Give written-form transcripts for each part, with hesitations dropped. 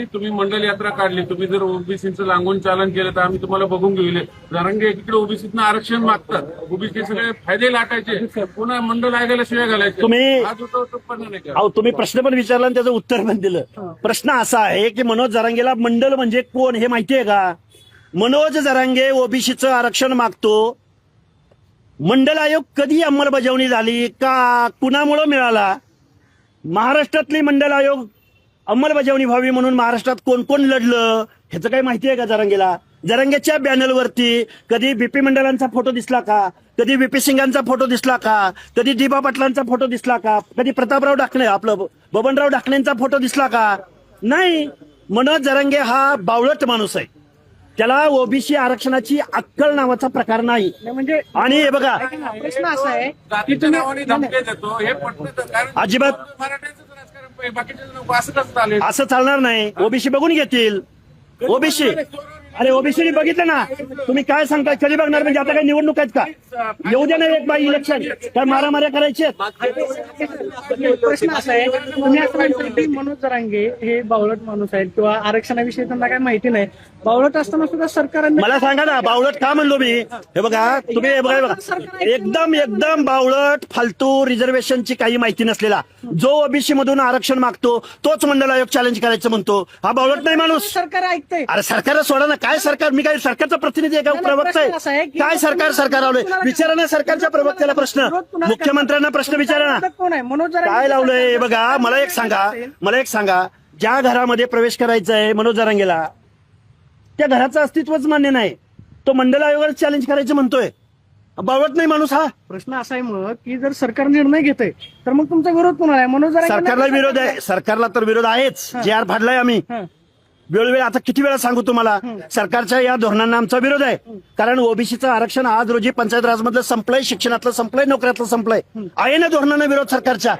तुम्ही मंडल यात्रा काढली, तुम्ही जर ओबीसीचं लागून चालन केलं तर आम्ही तुम्हाला बघून घेऊ. जरांगे एकीकडे ओबीसीतनं आरक्षण मागतात, ओबीसी सगळे फायदे लाटायचे, पुन्हा मंडल आयोगाला शिवाय घालायचे. तुम्ही- आज उत्पन्न नाही का? अहो, तुम्ही प्रश्न पण विचारला आणि त्याचं उत्तर पण दिलं. प्रश्न असा आहे की मनोज जरांगेला मंडल म्हणजे कोण हे माहितीये का? मनोज जरांगे ओबीसीचं आरक्षण मागतो. मंडल आयोग कधी अंमलबजावणी झाली का, कुणामुळे मिळाला? महाराष्ट्रातली मंडल आयोग अंमलबजावणी व्हावी म्हणून महाराष्ट्रात कोण कोण लढलं ह्याचं काही माहिती आहे का जरांगेला? जरांगेच्या बॅनरवरती कधी बीपी मंडलांचा फोटो दिसला का? कधी बीपी सिंगांचा फोटो दिसला का? कधी दिबा पाटलांचा फोटो दिसला का? कधी प्रतापराव ढाकणे आपलं बबनराव ढाकणेंचा फोटो दिसला का? नाही. मनोज जरांगे हा बावळट माणूस आहे. त्याला ओबीसी आरक्षणाची अक्कल नावाचा प्रकार नाही. म्हणजे आणि हे बघा, प्रश्न असा आहे की जातीच्या नावाने धमके देतो हे पटतं, कारण अजिबात मराठ्यांचं राजकारण बाकीचे लोक असं कसं चालेल? असं चालणार नाही. ओबीसी बघून घेतील. ओबीसी अरे ओबीसी बघितलं ना. तुम्ही काय सांगताय? कधी बघणार? म्हणजे आता काही निवडणूक आहेत का? येऊ द्या ना एक बाई इलेक्शन. काय मारामाऱ्या करायचे? प्रश्न असा आहे, तुम्ही असं म्हणता की मनोज जरांगे हे बावळट माणूस आहेत किंवा आरक्षणाविषयी त्यांना काही माहिती नाही. बावळट असताना सुद्धा सरकारने मला सांगा ना, बावळट का म्हणलो मी? हे बघा, तुम्ही हे बघा, एकदम एकदम बावळट, फालतू, रिझर्वेशनची काही माहिती नसलेला जो ओबीसी मधून आरक्षण मागतो तोच मंडल आयोग चॅलेंज करायचं म्हणतो. हा बावळट नाही माणूस. सरकार ऐकतंय. अरे सरकारला सोडा ना. काय सरकार? मी काय सरकारचा प्रतिनिधी आहे का? प्रवक्ता आहे काय? सरकार लावलंय? विचारा ना सरकारच्या प्रवक्त्याला प्रश्न. मुख्यमंत्र्यांना प्रश्न विचारा ना. कोण आहे मनोज जरांगे? काय लावलंय? हे बघा, मला एक सांगा, ज्या घरामध्ये प्रवेश करायचा आहे मनोज जरांगेला, त्या घराचं अस्तित्वच मान्य नाही. तो मंडल आयोगाला चॅलेंज करायचं म्हणतोय. बावळट नाही माणूस हा. प्रश्न असा आहे मग की जर सरकार निर्णय घेतंय तर मग तुमचा विरोध कोणाला आहे? मनोज जरांगे सरकारला विरोध आहे. सरकारला तर विरोध आहेच. जे फाडलाय आम्ही वेळोवेळी. आता किती वेळा सांगू तुम्हाला? सरकारच्या या धोरणांना आमचा विरोध आहे. कारण ओबीसीचं आरक्षण आज रोजी पंचायत राजमधलं संपलंय, शिक्षणातलं संपलंय, नोकऱ्यातलं संपलंय. आहे ना धोरणांना विरोध सरकारच्या?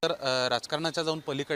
तर राजकारणाच्या जाऊन पलीकडे